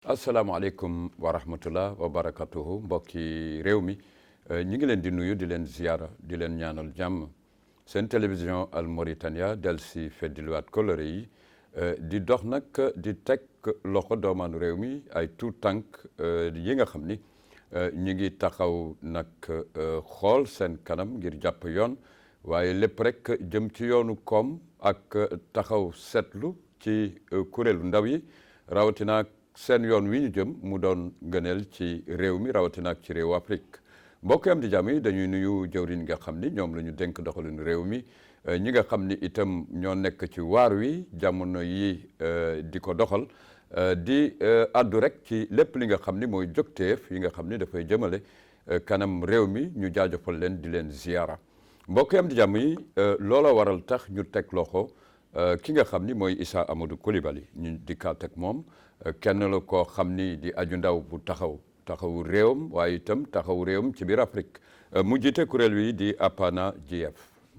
asalaamaaleykum wa rahmatullah wa barakatuhu mbokki réew mi ñi ngi leen di nuyu di leen ziyaara di leen ñaanal jàmm seen télévision Al Mauritania del si feddiliwaat kóllëre yi di dox nag di teg loxo doomaanu réew mi ay tout tànk yi nga xam ni ñi ngi taxaw nag xool seen kanam ngir jàpp yoon waaye lépp rek jëm ci yoonu koom ak taxaw seetlu ci kuréelu ndaw yi rawatina seen yoon wi ñu jëm mu doon ngëneel ci réew mi rawatina ak ci réewu Afrique mbokk am di jàmm yi dañuy nuyu jëwriñ nga xam ni ñoom la ñu dénk doxalinu réew mi ñi nga xam ni itam ñoo nekk ci waar wi jamono yi di ko doxal di addu rek ci lépp li nga xam ni mooy jógteef yi nga xam ni dafay jëmale kanam réew mi ñu jaajëfal leen di leen ziyaara mbokk am di jàmm yi loola waral tax ñu teg loxo ki nga xam ni mooy Issa Amadou Coulibaly ñu dikkaat ak moom kenn la koo xam ni di aju ndaw bu taxawu réewam waaye itam taxawu réewam ci biir Afrique mu jiite kuréel wi di APANA GF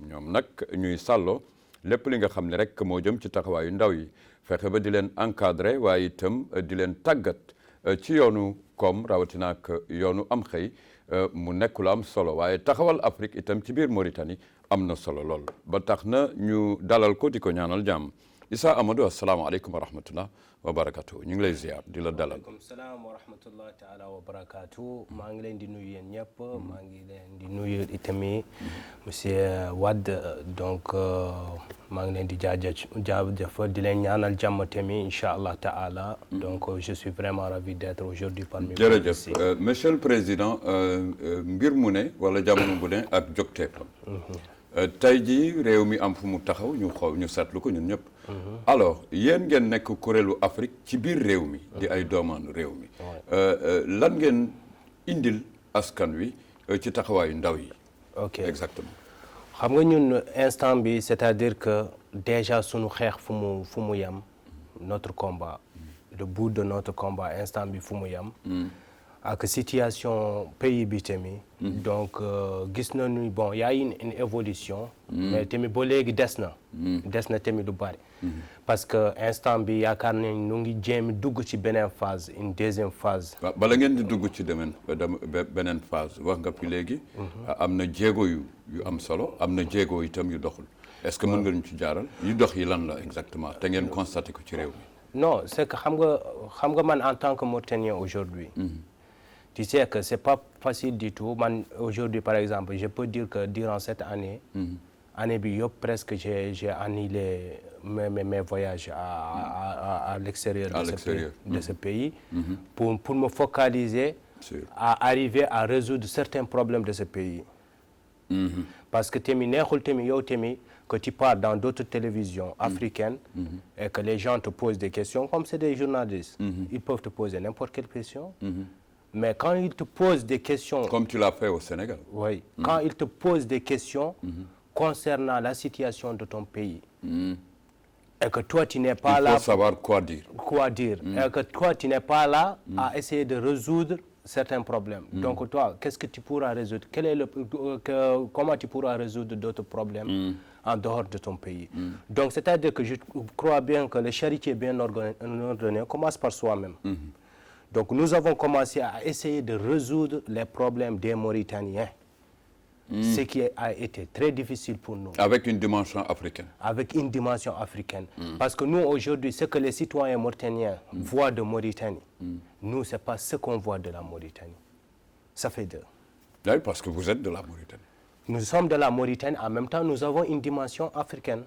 ñoom nag ñuy sàlloo lépp li nga xam ne rek moo jëm ci taxawaayu ndaw yi fexe ba di leen encadré waaye itam di leen tàggat ci yoonu koom rawatina ak yoonu am xëy mu nekk lu am solo waaye taxawal Afrique itam ci biir Mauritanie am na solo lool ba tax na ñu dalal ko di ko ñaanal jàmm Issa Amadou asalaamaaleykum wa rahmatullah wa barakatu ñu ngi lay ziar di la dalal. waaleykum salaam wa rahmatullah taala wa barakatu maa ngi leen di nuyu yéen ñëpp maa ngi leen di nuyu itamit monsieur Wade donc maa ngi leen di jaajëfal di leen ñaanal jàmm tamit incha allah taala donc je suis vraiment ravi d'être aujourd'hui parmi vous. jërëjëf monsieur le président mbir mu ne wala jamono bu ne ak jógteefam. tey jii réew mi am fu mu taxaw ñu seetlu ko ñun ñëpp. alors yéen ngeen nekk kuréelu Afrique ci biir réew mi. di ay doomaanu réew mi. lan ngeen indil askan wi ci taxawaayu ndaw yi. ok exactement. xam nga ñun instant bi c'est-à-dire que déjà sunu xeex fu mu yem notre combat le bout de notre combat instant bi fu mu yem. ak situation pays bi tamit donc gis nañu bon y a une évolution mais tamit ba léegi des na tamit lu bari parce que instant bi yaakaar nañ ñu ngi jéem dugg ci beneen phase une deuxième phase. waaw bala ngeen di dugg ci beneen phase wax nga fi léegi am na jéego yu am solo am na jéego itam yu doxul est-ce que mën nga ñu ci jaaral yu dox yi lan la exactement te ngeen constaté ko ci réew mi. non c'est que xam nga man en tant que Mauritanien aujourd'hui tu sais que c'est pas facile du tout man aujourd'hui par exemple je peux dire que durant cette année année bi yëpp presque j'ai annulé mes voyages à l'extérieur de ce pays pour me focaliser à arriver à résoudre certains problèmes de ce pays parce que tamit neexul tamit yow tamit que tu pars dans d'autres télévisions africaines et que les gens te posent des questions comme c'est des journalistes ils peuvent te poser n'importe quelle question mais quand ils te posent des questions... Comme tu l'as fait au Sénégal. Oui. Quand ils te posent des questions concernant la situation de ton pays et que toi, tu n'es pas là... Il faut savoir quoi dire. Et que toi, tu n'es pas là à essayer de résoudre certains problèmes. Donc toi, qu'est-ce que tu pourras résoudre? Comment tu pourras résoudre d'autres problèmes en dehors de ton pays? Donc c'est-à-dire que je crois bien que le charité bien ordonné commence par soi-même. Donc nous avons commencé à essayer de résoudre les problèmes des Mauritaniens, ce qui a été très difficile pour nous. Avec une dimension africaine. Avec une dimension africaine. Parce que nous aujourd'hui, ce que les citoyens mauritaniens voient de Mauritanie, nous, c'est pas ce qu'on voit de la Mauritanie. Ça fait deux. Oui, parce que vous êtes de la Mauritanie. Nous sommes de la Mauritanie, en même temps, nous avons une dimension africaine.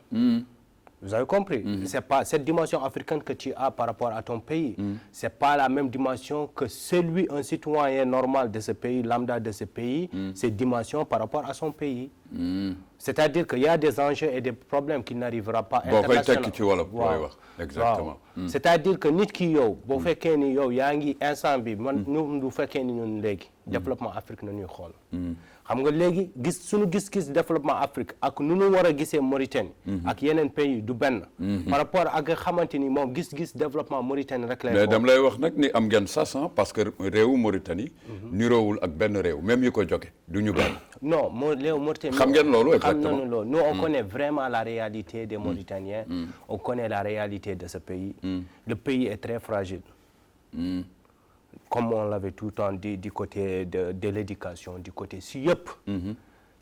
Vous avez compris? C'est pas cette dimension africaine que tu as par rapport à ton pays. C'est pas la même dimension que un citoyen normal de ce pays, lambda de ce pays, cette dimension par rapport à son pays. C'est-à-dire qu'il y a des enjeux et des problèmes qu'il n'arrivera pas internationalement. Exactement. C'est-à-dire que nit ki yow boo fekkee ni yow yaa ngi instant bi man ñu du fekkee ni ñun léegi développement Afrique na ñuy xool xam nga léegi suñu gis-gis développement Afrique ak nu ñu war a gisee Mauritanie ak yeneen pays du benn par rapport ak xamante ni moom gis-gis développement Mauritanie rek lay mais dama lay wax nag ni am ngeen sas parce que réewu Mauritanie niroowul ak benn réew même yi ko joge du ñu benn non réew Mauritanie xam ngeen loolu exactement xam nañu loolu nous on connaît vraiment la réalité des Mauritaniens on connaît la réalité de ce pays le pays est très fragile Comme on l'avait tout le temps dit du côté de l'éducation, du côté si yëpp.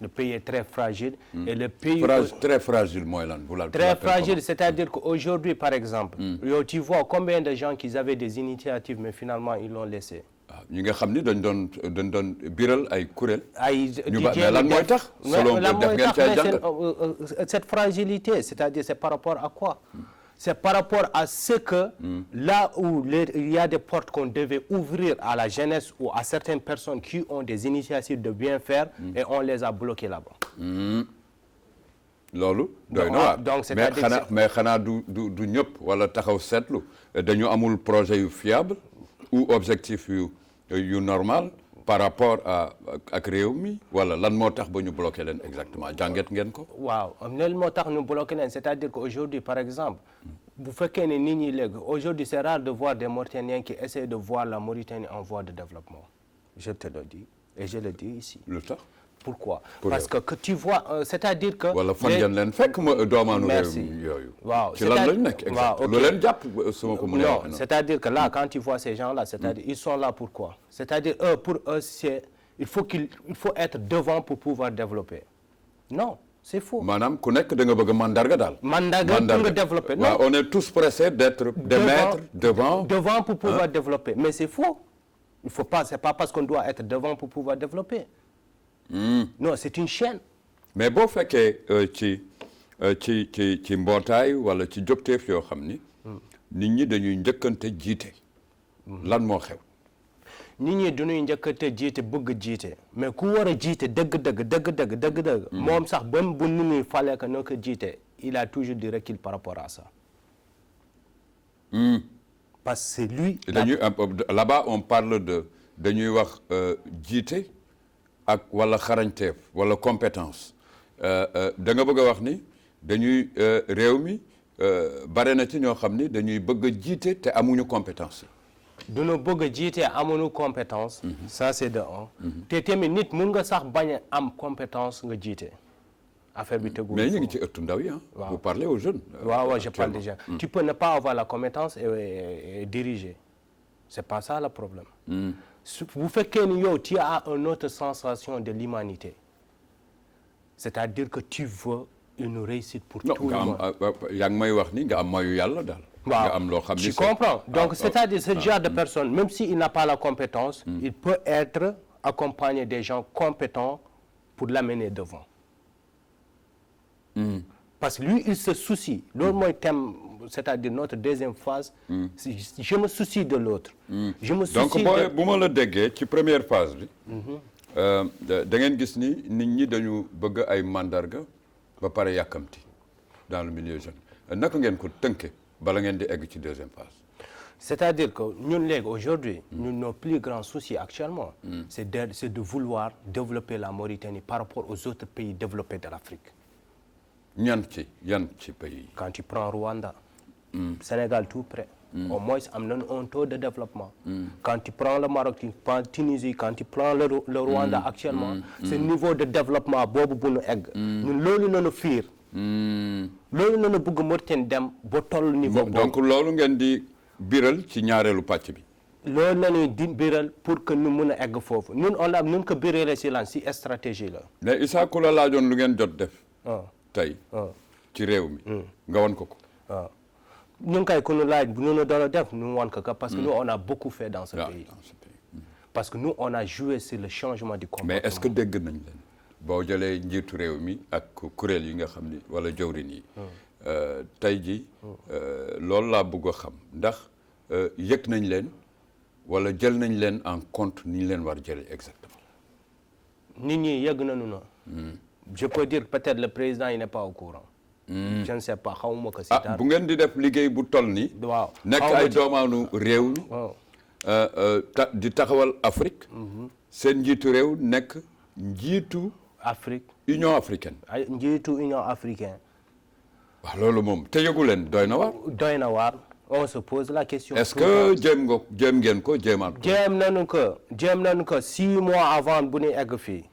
Le pays est très fragile. Et le pays très fragile mooy lan très fragile, c'est-à-dire qu'aujourd'hui par exemple, tu vois combien de gens qui avaient des initiatives mais finalement ils l'ont laissé. ñi nga xam ni dañ doon biral ay kuréel. mais lan mooy tax. selon def ngeen cay jàngat cette fragilité, c'est-à-dire c'est par rapport à quoi? C'est par rapport à ce que là où il y a des portes qu'on devait ouvrir à la jeunesse ou à certaines personnes qui ont des initiatives de bien faire et on les a bloquées là-bas. loolu doy na waar donc c'est-à-dire mais xanaa du ñëpp wala taxaw seetlu dañu amul projet yu fiable ou objectif yu normal par rapport ak réew mi wala lan moo tax ba ñu bloqué leen exactement jàngat ngeen ko. waaw loolu moo tax ñu bloqué leen c'est-à-dire qu'aujourd'hui par exemple bu fekkee ne nit ñi léegi aujourd'hui c'est rare de voir des Mauritaniens qui essaient de voir la Mauritanie en voie de développement. Je te le dis et je le dis ici. lu tax. Pourquoi? Parce que tu vois c'est-à-dire que. wala fan ngeen leen fekk doomaanu réew mi yooyu. waaw ci lan lañ nekk exactement lu leen jàpp sama ko mënee wax. non c'est-à-dire que là quand tu vois ces gens-là c'est-à-dire ils sont là pourquoi? C'est-à-dire pour eux c'est il faut être devant pour pouvoir développer. Non, c'est faux. maanaam ku nekk da nga bëgg mandarga daal. mandarga pour nga développer. non on est tous pressés d'être devant pour pouvoir développer mais c'est faux. Il faut pas, c'est pas parce qu'on doit être devant pour pouvoir développer. Non, c'est une chaîne. mais boo fekkee ci mbootaay wala ci jógteef yoo xam ni. nit ñi dañuy njëkkante jiite. lan moo xew. nit ñi dañuy njëkkante jiite bëgg jiite mais ku war a jiite dëgg. moom sax ba bu nit ñi fallait que noo ko jiite il a toujours du recul par rapport à ça. parce que c'est lui. là-bas on parle dañuy wax jiite. ak wala xarañteef wala compétence da nga bëgg a wax ni dañuy réew mi bare na ci ñoo xam ni dañuy bëgg a jiite te amuñu compétence. dañoo bëgg a jiite amuñu compétence. ça c'est de un. te tamit nit mun nga sax bañ a am compétence nga jiite. affaire bi tegu. mais ñu ngi ci ëttu ndaw yi ah. vous parlez aux jeunes. waaw je parle déjà. tu peux ne pas avoir la compétence et diriger. c'est pas ça le problème. bu fekkee ni yow tu as une autre sensation de l'humanité c'est-à-dire que tu veux une réussite pour tout le monde. yaa ngi may wax ni nga am mayu yàlla daal. nga am loo xam ni tu comprends donc c'est-à-dire ce genre de personne même s'il n'a pas la compétence. il peut être accompagné des gens compétents pour l'amener devant. parce que lui il se soucie loolu mooy thème c'est-à-dire notre deuxième phase. je me soucie de l'autre. je me soucie donc bu ma la déggee ci première phase bi. da ngeen gis ni nit ñi dañu bëgg ay mandarga ba pare yàkkamti dans le milieu jeune naka ngeen ko tënke bala ngeen di egg ci deuxième phase. c'est-à-dire que ñun léegi aujourd'hui nos plus grands soucis actuellement. c'est de vouloir développer la Mauritanie par rapport aux autres pays développés de l'Afrique. yan ci pays. quand tu prends Rwanda. Sénégal tout près. au moins am nañu un taux de développement. quand tu prends le Maroc tu prends Tunisie quand tu prends le Rwanda actuellement. ce niveau de développement boobu bu nu egg. ñun loolu nañu fiir. loolu nañu bëgg Mauritanie dem ba toll niveau boobu. donc loolu ngeen di biral ci ñaareelu pàcc bi. loolu nañuy di biral pour que ñu mun a egg foofu ñun ñun ko biralee si lan si stratégie la. mais Issa ku la laajoon lu ngeen jot def. tey ci réew mi. nga wan ko. waaw ñun kay ku ñu laaj bu ñu doon def ñu wan ko parce que nous on a beaucoup fait dans ce pays. parce que nous on a joué sur le changement du comportement. mais est-ce que dégg nañ leen boo jëlee njiitu réew mi ak kuréel yi nga xam ni wala jawrin yi. tey ji loolu laa bëgg a xam ndax yëg nañ leen wala jël nañ leen en compte ni ñu leen war jëlee exactement. nit ñi yëg nañu na. je peux dire peut-être le président il n'est pas au courant. je ne sais pas xawma ko si dara. bu ngeen di def liggéey bu toll nii. waaw nekk ay doomaanu réew mi. di taxawal Afrique. seen njiitu réew nekk njiitu. Afrique Union africaine. njiitu Union africaine. waaw loolu moom te yëgu leen doy na waar. doy na waar on se pose la question. est-ce que jéem ngeen ko jéemaat ko. jéem nañu ko 6 mois avant bu ñuy egg fii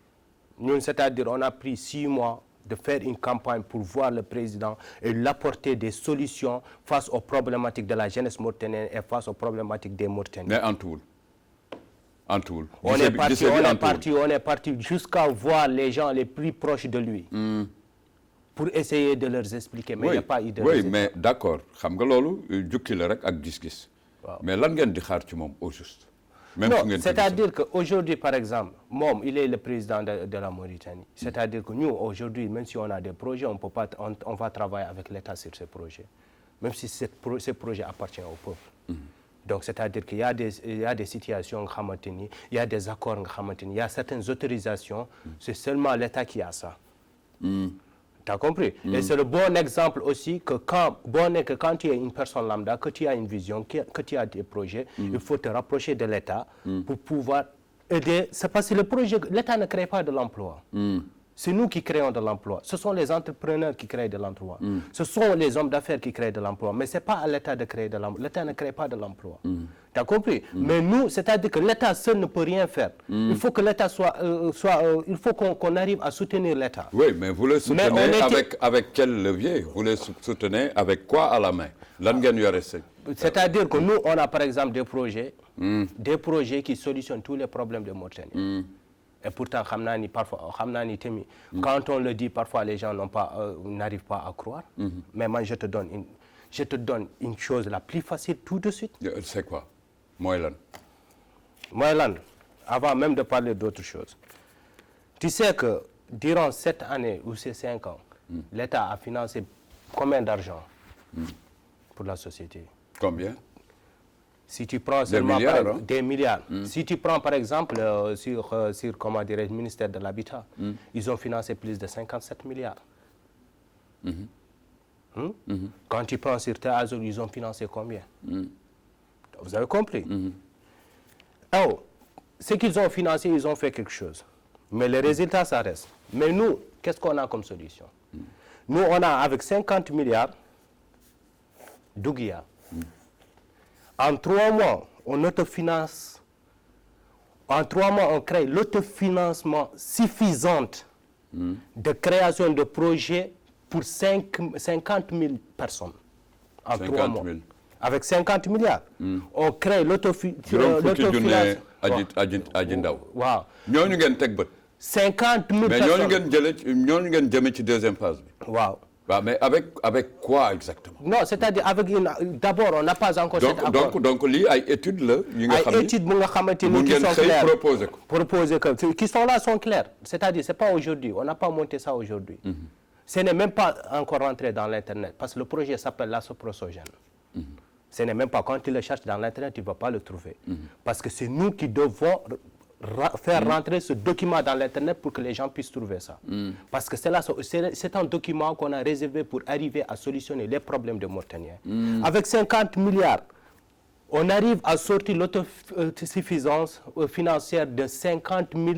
ñun c'est-à-dire on a pris 6 mois de faire une campagne pour voir le président et lui apporter des solutions face aux problématiques de la jeunesse mauritanienne et face aux problématiques des Mauritaniens. Mais en tout. On est parti jusqu'à voir les gens les plus proches de lui pour essayer de leur expliquer, mais il n'y a pas eu de résultat. Oui, mais d'accord. Xam nga loolu jukki la rek ak gis-gis. Mais lan ngeen di xaar ci moom au juste? Même Non, c'est-à-dire qu'aujourd'hui, par exemple, il est le président de la Mauritanie. C'est-à-dire que nous, aujourd'hui, même si on a des projets, on va travailler avec l'État sur ces projets. Même si ces projets appartiennent au peuple. Donc, c'est-à-dire qu'il y a des situations, il y a des accords, il y a certaines autorisations. C'est seulement l'État qui a ça. Tu as compris? Et c'est le bon exemple aussi que quand tu es une personne lambda, que tu as une vision, que tu as des projets, il faut te rapprocher de l'État pour pouvoir aider. C'est parce que l'État ne crée pas de l'emploi. C'est nous qui créons de l'emploi. Ce sont les entrepreneurs qui créent de l'emploi. Ce sont les hommes d'affaires qui créent de l'emploi. Mais ce n'est pas à l'État de créer de l'emploi. L'État ne crée pas de l'emploi. Tu as compris? Mais nous, c'est-à-dire que l'État seul ne peut rien faire. Il faut que l'État il faut qu'on arrive à soutenir l'État. Oui, mais vous le soutenez avec quel levier? Vous le soutenez avec quoi à la main? C'est-à-dire que nous, on a par exemple des projets qui solutionnent tous les problèmes de Mauritanie. Et pourtant, parfois, quand on le dit, parfois les gens n'arrivent pas à croire. Mais moi, je te donne une chose la plus facile tout de suite. C'est quoi? Moylan, avant même de parler d'autre chose. Tu sais que durant 7 années ou ces 5 ans, l'État a financé combien d'argent pour la société? Combien? Si tu prends seulement des milliards. Si tu prends par exemple sur comment dirais le ministère de l'Habitat, ils ont financé plus de 57 milliards. Quand tu prends sur Terre Azul, ils ont financé combien? Vous avez compris? Alors, ce qu'ils ont financé, ils ont fait quelque chose. Mais le résultat, ça reste. Mais nous, qu'est-ce qu'on a comme solution? Nous, on a avec 50 milliards, Dougia. En 3 mois, on autofinance. En 3 mois, on crée l'autofinancement suffisant de création de projets pour 50 000 personnes. En 3 mois. Avec 50 milliards. On crée l'autofinancement. 50 000 personnes. Mais nous avons deuxième phase. Wow. Mais avec quoi exactement? Non, c'est-à-dire d'abord, on n'a pas encore cet accord. Donc, il y a des études là, qui sont là, sont claires. C'est-à-dire, ce n'est pas aujourd'hui. On n'a pas monté ça aujourd'hui. Ce n'est même pas encore rentré dans l'Internet, parce que le projet s'appelle l'asoprosogène. Ce n'est même pas, quand tu le cherches dans l'Internet, tu ne vas pas le trouver. Parce que c'est nous qui devons faire rentrer ce document dans l'Internet pour que les gens puissent trouver ça. Parce que c'est un document qu'on a réservé pour arriver à solutionner les problèmes des Mauritaniens. Avec 50 milliards, on arrive à sortir l'autosuffisance financière de 50 000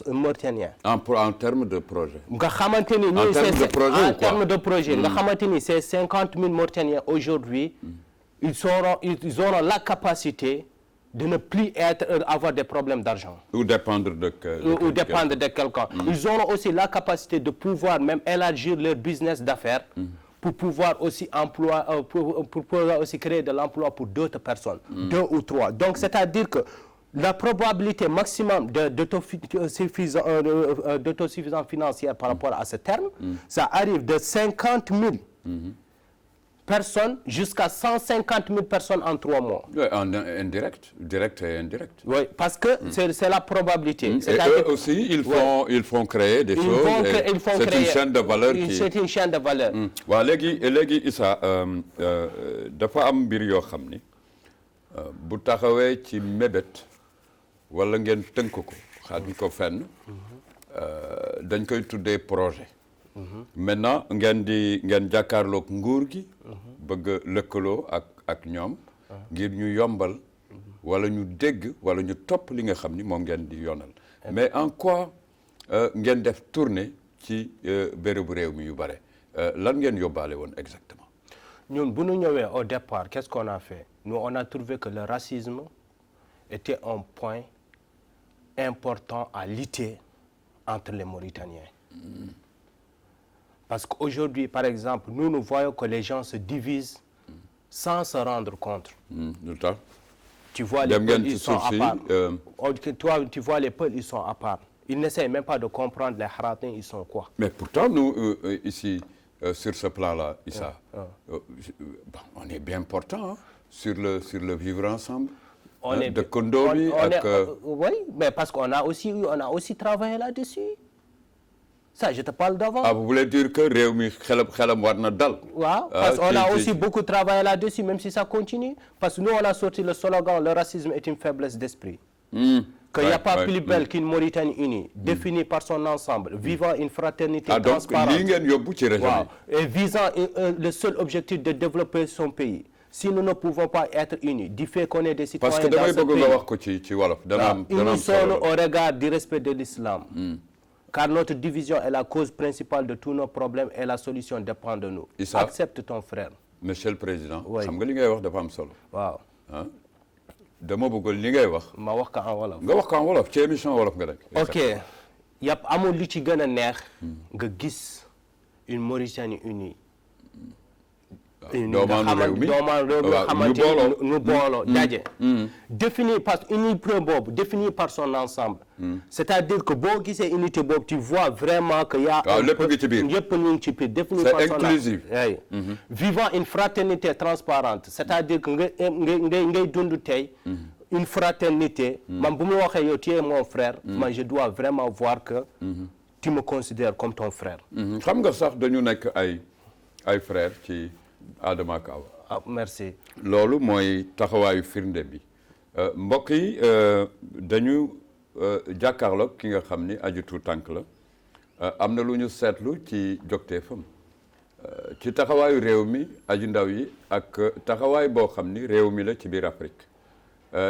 Mauritaniens. En termes de projet. En termes de projet. Ces 50 000 Mauritaniens aujourd'hui, ils auront la capacité de ne plus avoir des problèmes d'argent. Ou dépendre de quelqu'un. Ils auront aussi la capacité de pouvoir même élargir leur business d'affaires pour pouvoir aussi créer de l'emploi pour d'autres personnes, 2 ou 3. Donc, c'est-à-dire que la probabilité maximum d'autosuffisance financière par rapport à ce terme, ça arrive de 50 000 personnes jusqu'à 150 000 personnes en 3 mois. Oui, direct et indirect. Oui, parce que c'est la probabilité. Et eux aussi, ils font créer des choses. C'est une chaîne de valeur. C'est une chaîne de valeur. Léegi Issa dafa am mbir yoo xam ni bu taxawee ci mébét wala ngeen tënk ko xaatuñ ko fenn dañ koy tuddee projet. Maintenant ngeen jàkkaarloog nguur gi bëgg lëkkaloo ak ñoom ngir ñu yombal wala ñu dégg wala ñu topp li nga xam ni moom ngeen di yoonal. Mais en quoi ngeen def tournée ci bérébu réew mi yu bare lan ngeen yóbbaale woon exactement? Ñun bu ñu ñëwee au départ, qu'est-ce qu'on a fait? Nous, on a trouvé que le racisme était un point important à lutter entre les Mauritaniens. Parce qu'aujourd'hui, par exemple, nous voyons que les gens se divisent sans se rendre compte. Tu vois, les peuples, ils sont à part. Tu vois, les peuples, ils sont à part. Ils n'essayent même pas de comprendre les haratins, ils sont quoi. Mais pourtant, nous, ici, sur ce plan-là, Issa, on est bien portant hein, sur le vivre ensemble. De Kondomi. Oui, mais parce qu'on a aussi travaillé là-dessus. Ça, je te parle d'avant. Ah, vous voulez dire que Réumi Khelam Warna Dal? Oui, parce qu'on a aussi beaucoup travaillé là-dessus, même si ça continue. Parce que nous, on a sorti le slogan, le racisme est une faiblesse d'esprit. Qu'il n'y a pas plus belle qu'une Mauritanie unie, définie par son ensemble, vivant une fraternité transparente. Et visant le seul objectif de développer son pays. Si nous ne pouvons pas être unis, du fait qu'on est des citoyens dans ce pays, unis seuls au regard du respect de l'islam. Car notre division est la cause principale de tous nos problèmes et la solution dépend de nous. Issa, accepte ton frère. Monsieur le Président, xam nga li ngay wax dafa am solo. Waaw. Dama bëggoon li ngay wax. Ma wax ko en wolof. Nga wax ko en wolof ci émission wolof nga rek. Ok. Yàpp amul lu ci gën a neex nga gis une Mauritanie unie. doomaanu réew mi xamante ñu booloo daje défini par unité boobu défini par son ensemble c'est-à-dire que boo gisee unité boobu tu vois vraiment que y a lépp ngi ci biir yëpp ñu ngi ci biir défini par son ensemble vivant une fraternité transparente c'est-à-dire que ngay dund tey une fraternité man bu mu waxee yow tu es mon frère man je dois vraiment voir que tu me considères comme ton frère xam nga sax dañu nekk ay frère ci Adama Kawa. Ah, merci. loolu mooy taxawaayu firnde bi mbokk yi dañu jàkkaarloog ki nga xam ni aju tuut tànk la am na lu ñu seetlu ci jogteefam ci taxawaayu réew mi aju ndaw yi ak taxawaay boo xam ni réew mi la ci biir Afrique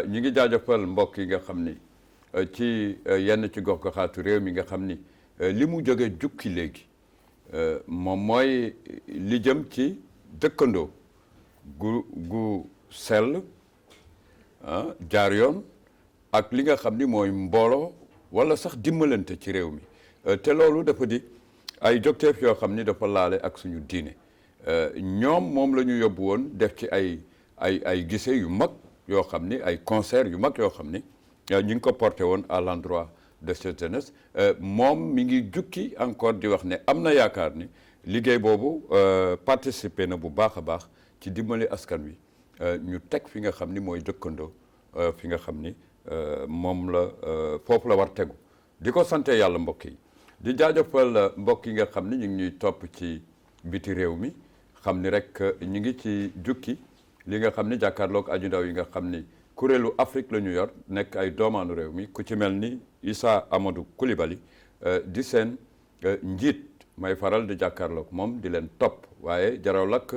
ñi ngi jaajëfal mbokk yi nga xam ni ci yenn ci gox goxaatu réew mi nga xam ni li mu jóge jukki léegi moom mooy li jëm ci dëkkandoo gu sell jaar yoon ak li nga xam ni mooy mbooloo wala sax dimbalante ci réew mi te loolu dafa di ay jogteef yoo xam ni dafa laale ak suñu diine ñoom moom la ñu yóbbu woon def ci ay gise yu mag yoo xam ni ay concert yu mag yoo xam ni ñu ngi ko porté woon à l'endroit de cette jeunesse moom mi ngi jukki encore di wax ne am na yaakaar ni liggéey boobu participer na bu baax a baax ci dimbali askan wi ñu teg fi nga xam ni mooy dëkkandoo fi nga xam ni moom la foofu la war tegu di ko sante yàlla mbokk yi di jaajëfal mbokk yi nga xam ni ñu ngi ñuy topp ci biti réew mi xam ni rek ñu ngi ci jukki li nga xam ni jàkkaarloog aju ndaw yi nga xam ni kuréelu Afrique la ñu yor nekk ay doomaanu réew mi ku ci mel ni Issa Amadou Coulibaly di seen njiit may faral di jàkkaarloog moom di leen topp waaye jaraw lakk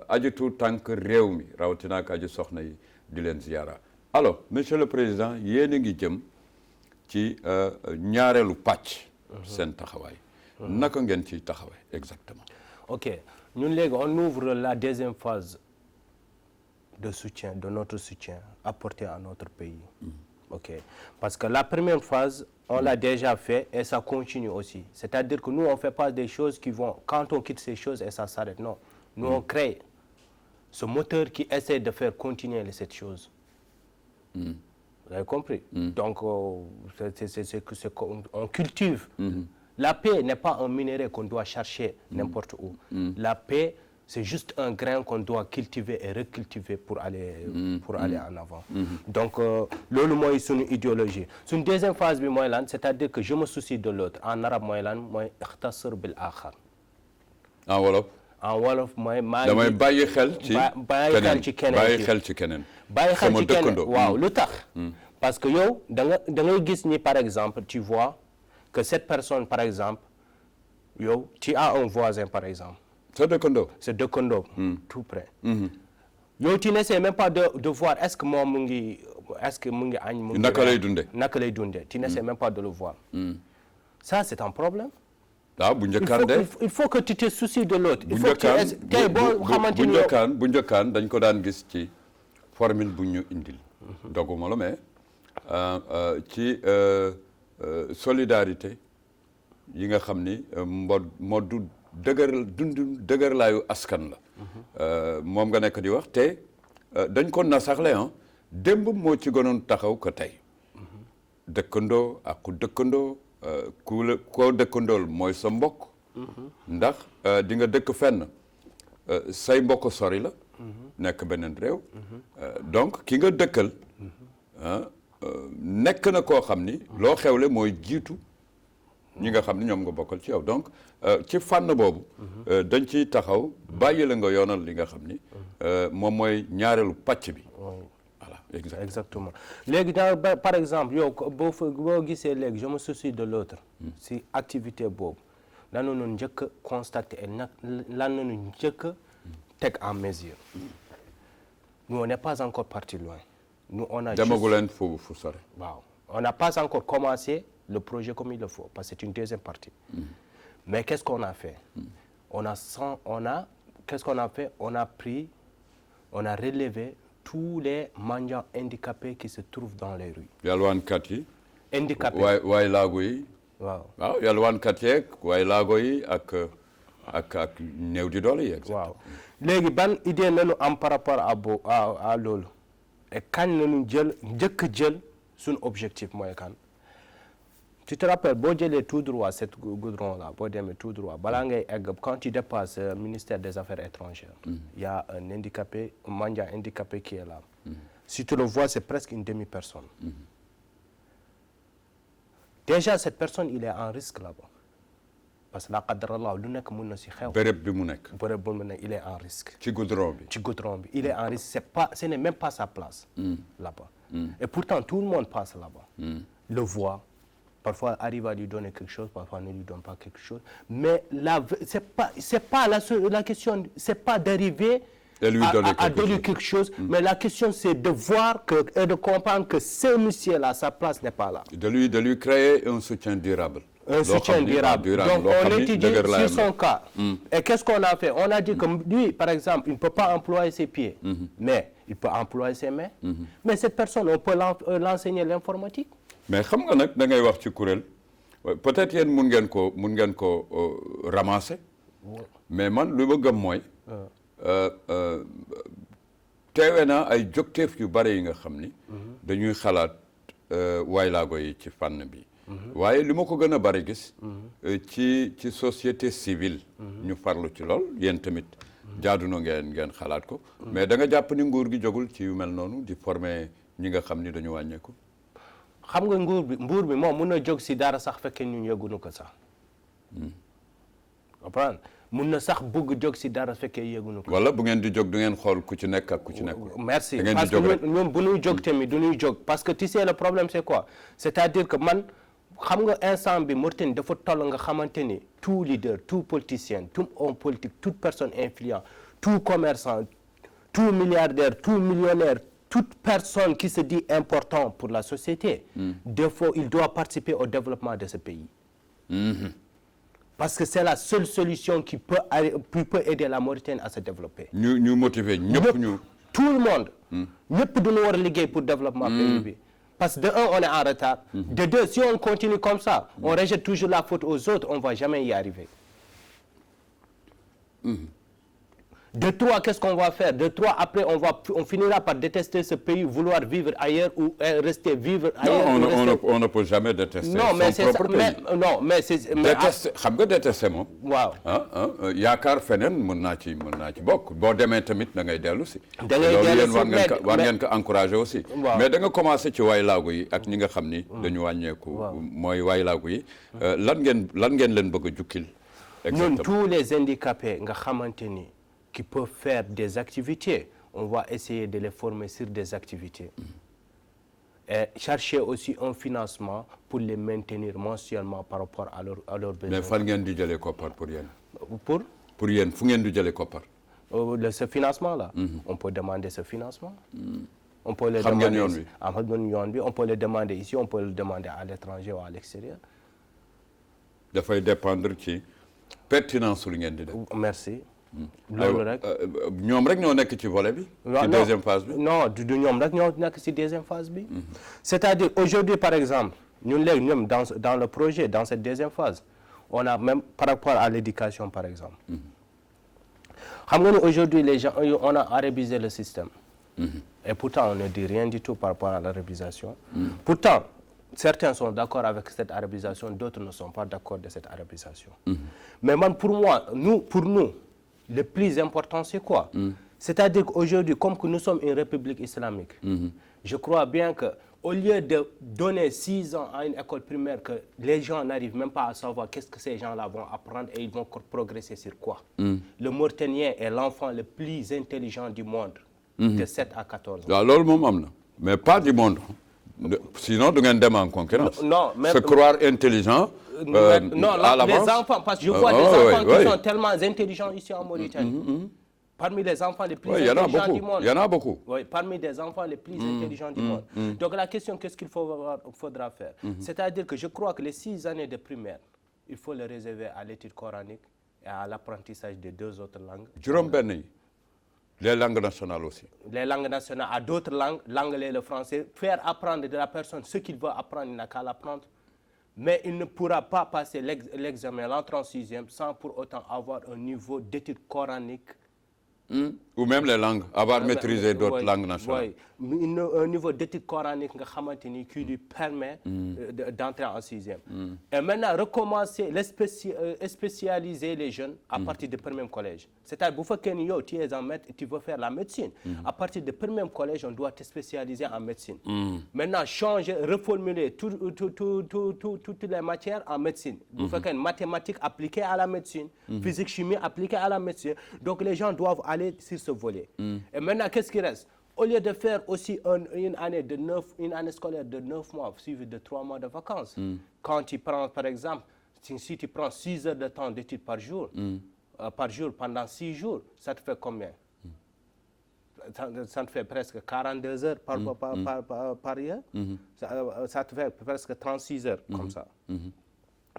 ajitu tànk réew mi rawatina ak aju soxna yi di leen ziyaara alors monsieur le président yéen a ngi jëm ci ñaareelu pàcc seen taxawaay naka ngeen ciy taxawaay exactement ok ñun léegi on ouvre la deuxième phase de soutien de notre soutien apporté à notre pays ok parce que la première phase on l'a déjà fait et ça continue aussi c'est-à-dire que nous on fait pas des choses qui vont quand on quitte ces choses et ça s'arrête non nous on crée ce moteur qui essaie de faire continuer cette chose vous avez compris donc c'est on cultive la paix n'est pas un minerai qu'on doit chercher n'importe où la paix c'est juste un grain qu'on doit cultiver et recultiver pour aller en avant donc loolu mooy suñu idéologie suñu deuxième phase bi mooy lan c'est-à-dire que je me soucie de l'autre en arabe mooy lan mooy ixtasir bil axar en wolof mooy maa damay bàyyi xel ci keneen bàyyi xel ci keneen waaw lu tax parce que yow da ngay gis ni par exemple tu vois que cette personne par exemple yow tu as un voisin par exemple c'est dëkkandoo tout près yow tu n'essaies même pas de voir est-ce que moom mu ngi añ mu ngi naka lay dundee tu n'essaies même pas de le voir ça c'est un problème waaw bu njëkkaan de il faut que tu te soucies de l'autre il faut que tey boo xamante ni bu njëkkaan dañ ko daan gis ci formule bu ñu indil doguma la mais ci solidarité yi nga xam ni mode dëgërlaayu askan la. moom nga nekk di wax te dañ ko nasaxle démb moo ci gënoon taxaw ko tey. dëkkandoo ak ku dëkkandoo koo dëkkandool mooy sa mbokk. ndax di nga dëkk fenn say mbokk sori la. nekk beneen réew. donc ki nga dëkkal. nekk na koo xam ni loo xewle mooy jiitu ñi nga xam ni ñoom nga bokkal ci yow donc ci fànn boobu. dañ ciy taxaw bàyyi la nga yoonal li nga xam ni moom mooy ñaareelu pàcc bi. exactement léegi par exemple yow boo gisee léegi je me soucie de l'autre si activité boobu lanu nu njëkk a constaté et nag lan nanu njëkk a teg en mesure. nous on n'est pas encore parti loin. nous on a demagu leen fu sore. waaw on n'a pas encore commencé le projet comme il le faut parce que c'est une deuxième partie. mais qu'est-ce qu'on a fait. qu'est-ce qu'on a fait on a relevé tous les mendiants handicapés qui se trouvent dans les rues. yalwaankat yi. handicapés waay laago yi. waaw yalwaankat yeeg waay laago yi ak néew di doole yi. waaw léegi ban idée nañu am par rapport à loolu et kañ nañu njëkk jël suñu objectif mooy kan. tu te rappelles boo jëlee tout droit cette goudron là boo demee tout droit balaa ngay egg quand tu dépasses ministère des affaires étrangères. il y a un handicapé un mendiant handicapé qui est là. si tu le vois c'est presque une demi-personne. déjà cette personne il est en risque là-bas parce que la qadarallah lu nekk mën na si xew. béréb bi mu nekk. il est en risque. ci goudron bi. il est en risque ce n'est même pas sa place. là-bas. et pourtant tout le monde passe là-bas. le voit. Parfois arrive à lui donner quelque chose, parfois ne lui donne pas quelque chose. Mais c'est pas la question, c'est pas d'arriver à donner quelque chose, mais la question c'est de voir et de comprendre que ce monsieur-là, sa place n'est pas là. De lui créer un soutien durable. Un soutien durable. Donc on étudie sur son cas. Et qu'est-ce qu'on a fait? On a dit que lui, par exemple, il ne peut pas employer ses pieds, mais il peut employer ses mains. Mais cette personne, on peut l'enseigner l'informatique. mais xam nga nag da ngay wax ci kuréel peut-être yéen mun ngeen ko ramasser mais man lu ma gëm mooy teewe naa ay jógteef yu bare yi nga xam ni dañuy xalaat waylaago yi ci fànn bi waaye li ma ko gën a bare gis ci société civile ñu farlu ci lool yéen tamit jaadu na ngeen xalaat ko mais da nga jàpp ni nguur gi jógul ci yu mel noonu di former ñi nga xam ni dañu wàññeeku. xam nga nguur bi moom mun na jóg si dara sax fekkee ñun yëgunu ko sax. comprendre mun na sax bëgg jóg si dara fekkee yëgunu ko. wala bu ngeen di jóg du ngeen xool ku ci nekk ak ku ci nekk. merci parce que ñun bu ñuy jóg tamit du ñuy jóg parce que tu sais le problème c'est quoi c'est-à-dire que man xam nga instant bi Mauritanie dafa toll nga xamante ni tout leader tout politicien tout homme politique toute personne influente tout commerçant tout milliardaire tout millionnaire. Toute personne qui se dit important pour la société, des fois, il doit participer au développement de ce pays. Parce que c'est la seule solution qui peut aider la Mauritanie à se développer. Nous motiver, tout le monde. Nous devons liguer pour le développement du pays. Parce que de un, on est en retard. De deux, si on continue comme ça, on rejette toujours la faute aux autres, on ne va jamais y arriver. De trois, qu'est-ce qu'on va faire? De trois, après, on finira par détester ce pays, vouloir vivre ailleurs ou rester vivre ailleurs. Non, on ne peut jamais détester son propre pays. Non, mais c'est... xam nga détester moom. waaw. yaakaar feneen mën naa ci bokk boo demee tamit da ngay dellu si. da ngay dellu si loolu war ngeen ko encourager aussi. mais da nga commencé ci waylaago yi ak ñi nga xam ni. dañu wàññeeku. mooy waylaago yi. lan ngeen leen bëgg a jukkil. ñun tous les handicapés nga xamante ni. qui peuvent faire des activités, on va essayer de les former sur des activités. Et chercher aussi un financement pour les maintenir mensuellement par rapport à leurs besoins. Mais fan ngeen di jëlee koppar pour yéen. Pour yéen fu ngeen di jëlee koppar. Ce financement-là, on peut demander ce financement. On peut le demander on peut le demander ici, on peut le demander à l'étranger ou à l'extérieur. dafay dépendre ci pertinence lu ngeen di def. Merci. loolu rek ñoom rek ñoo nekk ci volet bi. ci deuxième phase bi. non du ñoom rek ñoo nekk ci deuxième phase bi. c'est-à-dire aujourd'hui par exemple ñun léegi ñoom dans le projet dans cette deuxième phase On a même par rapport à l'éducation, par exemple. Aujourd'hui, les gens, on a arabisé le système. Et pourtant, on ne dit rien du tout par rapport à l'arabisation. Pourtant, certains sont d'accord avec cette arabisation, d'autres ne sont pas d'accord de cette arabisation. Mais pour nous, le plus important, c'est quoi? C'est-à-dire qu'aujourd'hui, comme que nous sommes une république islamique, je crois bien qu'au lieu de donner 6 ans à une école primaire, que les gens n'arrivent même pas à savoir qu'est-ce que ces gens-là vont apprendre et ils vont progresser sur quoi. Le Mauritanien est l'enfant le plus intelligent du monde, de 7 à 14 ans. Alors, mais pas du monde. Sinon, vous avez en concurrence. Se croire intelligent. Les enfants, parce que je vois des enfants qui sont tellement intelligents ici en Mauritanie. Parmi les enfants les plus intelligents du monde. Il y en a beaucoup. Oui, parmi les enfants les plus intelligents du monde. Donc la question, qu'est-ce qu'il faudra faire? C'est-à-dire que je crois que les 6 années de primaire, il faut les réserver à l'étude coranique et à l'apprentissage de 2 autres langues. Les langues nationales aussi. Les langues nationales, à d'autres langues, l'anglais et le français. Faire apprendre de la personne ce qu'il veut apprendre, il n'a qu'à l'apprendre. Mais il ne pourra pas passer l'examen, l'entrée en 6e, sans pour autant avoir un niveau d'étude coranique. Ou même les langues, avoir maîtrisé d'autres langues nationales. Oui, un niveau d'étude coranique qui lui permet d'entrer en 6e. Et maintenant, recommencer, spécialiser les jeunes à partir du premier collège. C'est-à-dire, tu veux faire la médecine. À partir du premier collège, on doit te spécialiser en médecine. Maintenant, changer, reformuler toutes les matières en médecine. Vous faites une mathématique appliquée à la médecine, physique, chimie appliquée à la médecine. Donc, les gens doivent aller sur ce volet. Et maintenant, qu'est-ce qui reste? Au lieu de faire aussi une année scolaire de 9 mois suivie de 3 mois de vacances, quand tu prends, par exemple, si tu prends 6 heures de temps d'études par jour pendant 6 jours, ça te fait combien? Ça te fait presque 42 heures par year. Ça te fait presque 36 heures comme ça.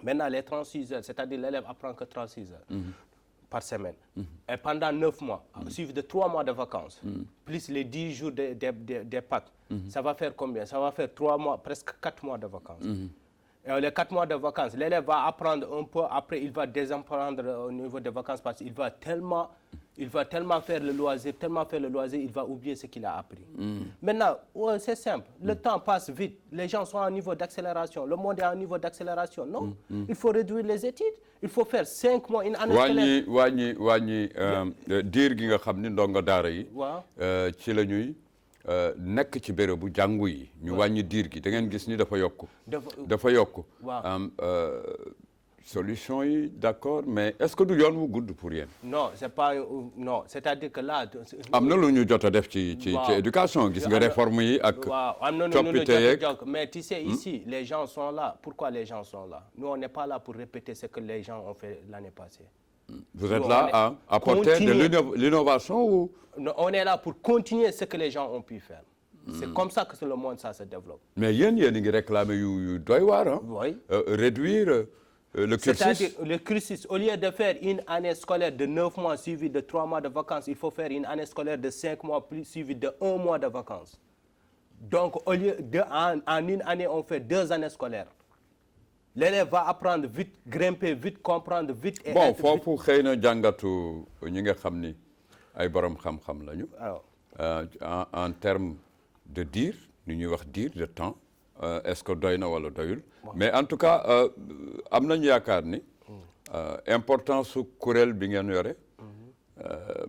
Maintenant, les 36 heures, c'est-à-dire l'élève apprend que 36 heures. Par semaine. Et pendant 9 mois, suivi de 3 mois de vacances, plus les 10 jours des Pâques, ça va faire combien? Ça va faire 3 mois, presque 4 mois de vacances. Et les 4 mois de vacances, l'élève va apprendre un peu, après il va désapprendre au niveau des vacances parce qu'il va tellement faire le loisir, il va oublier ce qu'il a appris. Maintenant, c'est simple, le temps passe vite, les gens sont à un niveau d'accélération, le monde est à un niveau d'accélération. Non, il faut réduire les études, il faut faire 5 mois, une année scolaire. wàññi diir gi nga xam ni ndongo daara yi ci la ñuy nekk ci bérébu jàngu yi ñu wàññi diir gi da ngeen gis ni dafa yokk solution yi d'accord, mais est-ce que du yoon wu gudd pour yéen? Non, c'est-à-dire que là am na lu ñu jot a def ci éducation gis nga réforme yi ak coppite yeeg. Mais tu sais, ici les gens sont là. Pourquoi les gens sont là? Nous on n'est pas là pour répéter ce que les gens ont fait l'année passée. Vous êtes là à apporter de l'innovation ou? Non, on est là pour continuer ce que les gens ont pu faire. C'est comme ça que le monde ça se développe. Mais yéen ngi réclamer yu doy waar, réduire le cursus. C'est-à-dire le cursus, au lieu de faire une année scolaire de 9 mois suivie de 3 mois de vacances, il faut faire une année scolaire de 5 mois suivie de 1 mois de vacances. Donc au lieu en une année, on fait 2 années scolaires. L'élève va apprendre vite, grimper vite, comprendre vite. Et bon, foofu xëy na jàngatu ñi nga xam ni ay borom xam-xam lañu. En termes de dire, ni ñuy wax dire de temps, est-ce que doy na wala doyul? Mais en tout cas am nañu yaakaar ni importance su kuréel bi ngeen yore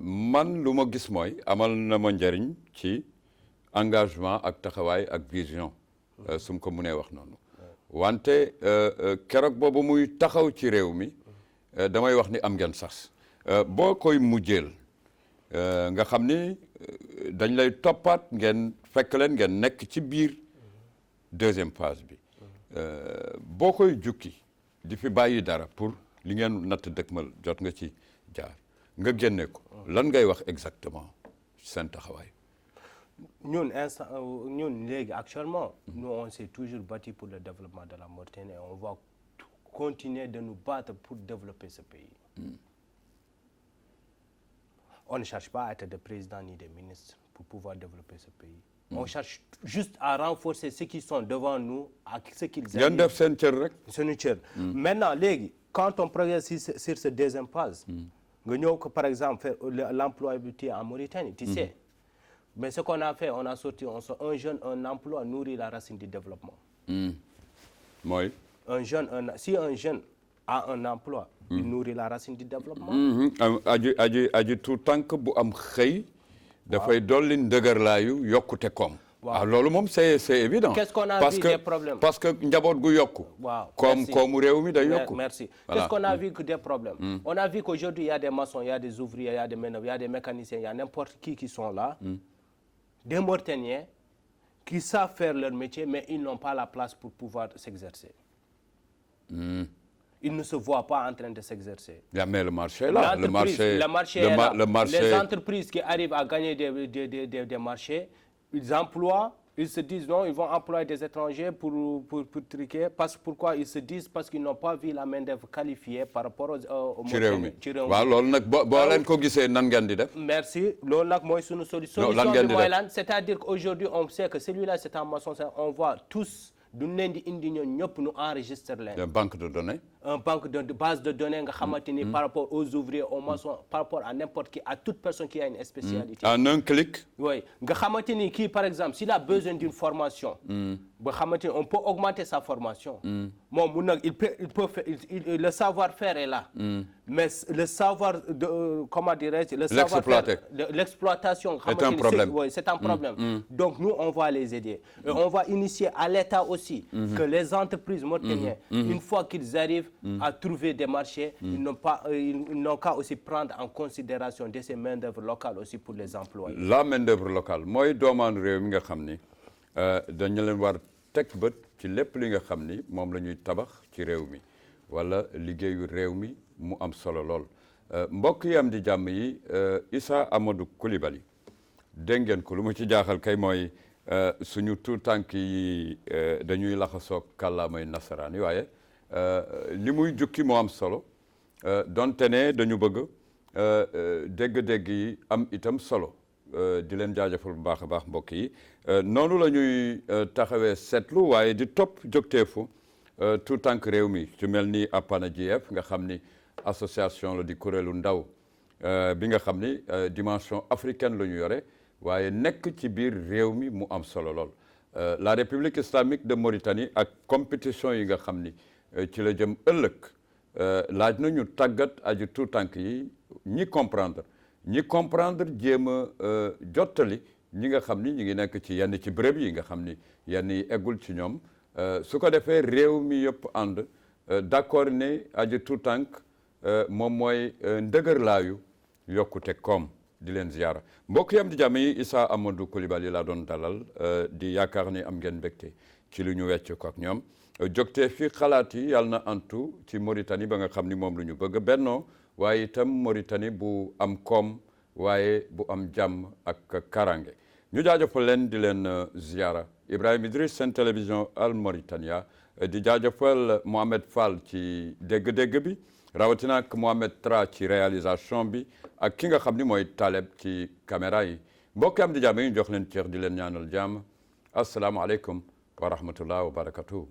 man lu ma gis mooy amal na ma njëriñ ci engagement ak taxawaay ak vision su ma ko mënee wax noonu. wante keroog boobu muy taxaw ci réew mi damay wax ni am ngeen sas boo koy mujjeel nga xam ni dañ lay toppaat ngeen fekk leen ngeen nekk ci biir deuxième phase bi boo koy jukki di fi bàyyi dara pour li ngeen natt dëkkmal jot nga ci jaar nga génne ko lan ngay wax exactement seen taxawaay. Nous, actuellement, nous on s'est toujours battu pour le développement de la Mauritanie et on va continuer de nous battre pour développer ce pays. On ne cherche pas à être des présidents ni des ministres pour pouvoir développer ce pays. On cherche juste à renforcer ceux qui sont devant nous, à ceux qu'ils aiment. Maintenant, quand on progresse sur ce deuxième phase, par exemple, faire l'employabilité en Mauritanie, tu sais. Mais ce qu'on a fait, on a sorti un jeune, un emploi nourrit la racine du développement. mooy. Si un jeune a un emploi, il nourrit la racine du développement. aji tout tànk bu am xëy. dafay dolli ndëgërlaayu yokkute koom. waaw loolu moom c'est évident. Qu'est-ce qu'on a vu des problèmes? Parce que njaboot gu yokku. waaw koomu réew mi day yokku. merci. Voilà. Qu'est-ce qu'on a vu que des problèmes? On a vu qu'aujourd'hui il y a des maçons, il y a des ouvriers, il y a des manœuvres, il y a des mécaniciens, il y a n'importe qui sont là. Des Mauritaniens qui savent faire leur métier, mais ils n'ont pas la place pour pouvoir s'exercer. Ils ne se voient pas en train de s'exercer. Mais le marché est là. Le marché est là. Les entreprises qui arrivent à gagner des marchés, ils emploient, ils se disent non, ils vont employer des étrangers pour triquer. Pourquoi ils se disent? Parce qu'ils n'ont pas vu la main-d'œuvre qualifiée par rapport au ci réew mi waaw loolu nag boo leen ko gisee nan ngeen di def. Merci loolu nag mooy sunu solution. Solution bi mooy lan? C'est-à-dire qu'aujourd'hui on sait que celui-là c'est un maçon, on voit tous duñ leen di indi ñoom ñëpp ñu enregistre leen. une banque de données. un banque de base de données nga xamante ni par rapport aux ouvriers, aux maçons, par rapport à n'importe qui, à toute personne qui a une spécialité. En un clic. Oui, nga xamante ni kii par exemple s'il a besoin d'une formation. ba xamante ni on peut augmenter sa formation. moom mun nag il peut faire le savoir-faire est là. Mais le savoir comment dirais-je, le savoir-faire, l'exploitation c'est un problème. Oui, c'est un problème. Donc nous on va les aider. Et on va initier à l'État aussi que les entreprises mauritaniennes, une fois qu'ils arrivent à trouver des marchés, ils n'ont qu'à aussi prendre en considération de ces main-d'œuvre locales aussi pour les employer. La main-d'œuvre locale mooy doomaan réew mi nga xam ni dañu leen war teg bët ci lépp li nga xam ni moom la ñuy tabax ci réew mi wala liggéeyu réew mi mu am solo lool. mbokk yi am di jàmm yi Issa Amadou Coulibaly dégg ngeen ko lu ma ci jaaxal kay mooy suñu tout tànk yi dañuy laxasoo kàllaamay nasaraan yi waaye li muy jukki moo am solo donte ne dañu bëgg dégg-dégg yi am itam solo di leen jaajëfal bu baax a baax mbokk yi noonu la ñuy taxawee seetlu waaye di topp jógteefu tout tànk réew mi ci mel ni Apana JF nga xam ni association la di kuréelu ndaw bi nga xam ni dimension africaine la ñu yore waaye nekk ci biir réew mi mu am solo lool. La République islamique de Mauritanie ak compétition yi nga xam ni ci la jëm ëllëg laaj na ñu tàggat aju tout tànk yi ñi comprendre jéem a jottali ñi nga xam ni ñi ngi nekk ci yenn ci béréb yi nga xam ni yenn yi eggul ci ñoom su ko defee réew mi yëpp ànd d'accord ne aju tout tànk moom mooy ndëgërlaayu yokkute koom di leen ziyaara mbokk yi am di jàmm yi Issa Amadou Coulibaly laa doon dalal di yaakaar ni am ngeen mbégte ci lu ñu wecc ko ak ñoom jógtee fi xalaat yi yàlla na antu ci Mauritanie ba nga xam ni moom lu ñu bëgg bennoo waaye itam Mauritanie bu am koom waaye bu am jàmm ak karange ñu jaajëfal leen di leen ziyaara Ibrahima Idriss seen télévision Al Mauritania di jaajëfal Mohamed Fall ci dégg-dégg bi rawatina ak Mohamed Tra ci réalisation bi ak ki nga xam ni mooy Taleb ci caméra yi mbokk am di jàmm yi ñu jox leen cër di leen ñaanal jàmm asalaamaaleykum wa rahmatullah wa barakatuh